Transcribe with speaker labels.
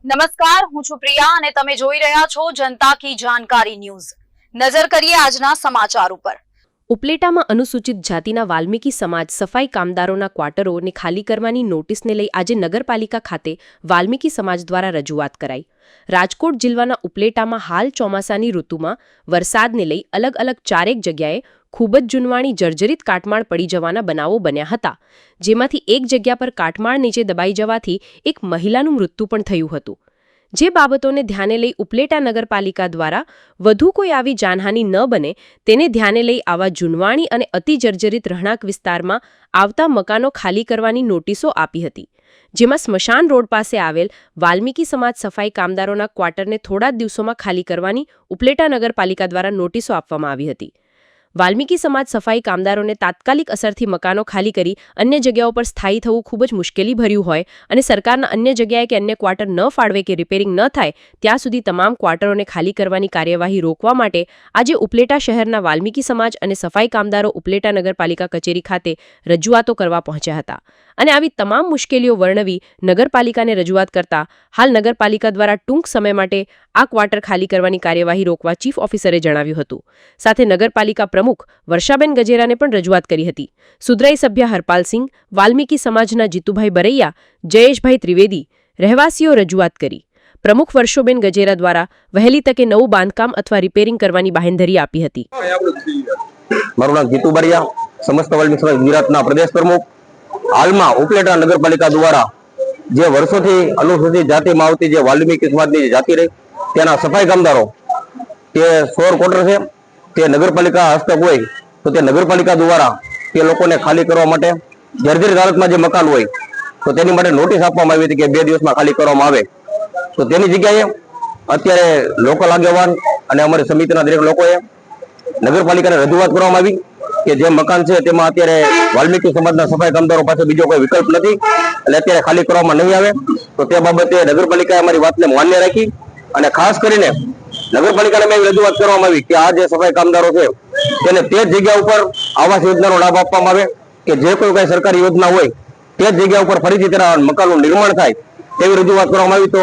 Speaker 1: નમસ્કાર, હું છું પ્રિયા અને તમે જોઈ રહ્યા છો જનતા કી જાણકારી ન્યૂઝ। નજર કરીએ આજના સમાચાર ઉપર।
Speaker 2: ઉપલેટામાં અનુસૂચિત જાતિના વાલ્મીકી સમાજ સફાઈ કામદારોના ક્વાર્ટરોને ખાલી કરવાની નોટિસને લઈ આજે નગરપાલિકા ખાતે વાલ્મીકી સમાજ દ્વારા રજૂઆત કરાઈ। રાજકોટ જિલ્લાના ઉપલેટામાં હાલ ચોમાસાની ઋતુમાં વરસાદને લઈ અલગ અલગ ચારેક જગ્યાએ ખૂબ જ જૂનવાણી જર્જરિત કાટમાળ પડી જવાના બનાવો બન્યા હતા, જેમાંથી એક જગ્યા પર કાટમાળ નીચે દબાઈ જવાથી એક મહિલાનું મૃત્યુ પણ થયું હતું। જે બાબતોને ધ્યાને લઈ ઉપલેટા નગરપાલિકા દ્વારા વધુ કોઈ આવી જાનહાનિ ન બને તેને ધ્યાને લઈ આવા જૂનવાણી અને અતિ જર્જરિત રહેણાંક વિસ્તારમાં આવતા મકાનો ખાલી કરવાની નોટિસો આપી હતી, જેમાં સ્મશાન રોડ પાસે આવેલ વાલ્મીકી સમાજ સફાઈ કામદારોના ક્વાર્ટરને થોડા જ દિવસોમાં ખાલી કરવાની ઉપલેટા નગરપાલિકા દ્વારા નોટિસો આપવામાં આવી હતી। વાલ્મીકી સમાજ સફાઈ કામદારોને તાત્કાલિક અસરથી મકાનો ખાલી કરી અન્ય જગ્યાઓ પર સ્થાયી થવું ખૂબ જ મુશ્કેલી ભર્યું હોય અને સરકારના અન્ય જગ્યાએ કે અન્ય ક્વાર્ટર ન ફાળવે કે રિપેરિંગ ન થાય ત્યાં સુધી તમામ ક્વાર્ટરોને ખાલી કરવાની કાર્યવાહી રોકવા માટે આજે ઉપલેટા શહેરના વાલ્મીકી સમાજ અને સફાઈ કામદારો ઉપલેટા નગરપાલિકા કચેરી ખાતે રજૂઆતો કરવા પહોંચ્યા હતા અને આવી તમામ મુશ્કેલીઓ વર્ણવી નગરપાલિકાને રજૂઆત કરતા હાલ નગરપાલિકા દ્વારા ટૂંક સમય માટે આ ક્વાર્ટર ખાલી કરવાની કાર્યવાહી રોકવા ચીફ ઓફિસરે જણાવ્યું હતું। સાથે નગરપાલિકા પ્રમુખ વર્ષાબેન ગજેરાને પણ રજૂઆત કરી હતી। સુધરાઈ સભ્ય હરપાલસિંહ, વાલ્મીકી સમાજના જીતુભાઈ બરૈયા, જયેશભાઈ ત્રિવેદી રહેવાસીઓ રજૂઆત કરી। પ્રમુખ વર્ષોબેન ગજેરા દ્વારા વહેલી તકે નવું બાંધકામ અથવા રિપેરિંગ કરવાની બાહેંધરી આપી હતી।
Speaker 3: મારું નામ જીતુ બરૈયા, સમસ્ત વાલ્મીકી સમાજ ગુજરાતના પ્રદેશ પ્રમુખ। હાલમાં ઉપલેટા નગરપાલિકા દ્વારા જે વર્ષોથી અનુસૂચિત જાતિમાં આવતી જે વાલ્મીકી સમાજની જાતિ રહી તેના સફાઈ કામદારો તે 16 ક્વાર્ટર છે તે નગરપાલિકા હસ્તક હોય તો તે નગરપાલિકા દ્વારા તે લોકોને ખાલી કરવા માટે જર્જરિત હાલતમાં જે મકાન હોય તો તેની માટે નોટિસ આપવામાં આવી હતી કે 2 દિવસમાં ખાલી કરવામાં આવે। તો તેની જગ્યાએ અત્યારે લોકલ આગેવાન અને અમારી સમિતિના દરેક લોકોએ નગરપાલિકાને રજૂઆત કરવામાં આવી કે જે મકાન છે તેમાં અત્યારે વાલ્મીકી સમાજના સફાઈ કામદારો પાસે બીજો કોઈ વિકલ્પ નથી એટલે અત્યારે ખાલી કરવામાં નહીં આવે। તો તે બાબતે નગરપાલિકાએ અમારી વાતને માન્ય રાખી અને ખાસ કરીને નગરપાલિકાને મેં રજૂઆત કરવામાં આવી કે આ જે સફાઈ કામદારો છે તેને તે જ જગ્યા ઉપર આવાસ યોજનાનો લાભ આપવામાં આવે કે જે કોઈ કઈ સરકારી યોજના હોય તે જ જગ્યા ઉપર ફરીથી તેના મકાનનું નિર્માણ થાય તેવી રજૂઆત કરવામાં આવી। તો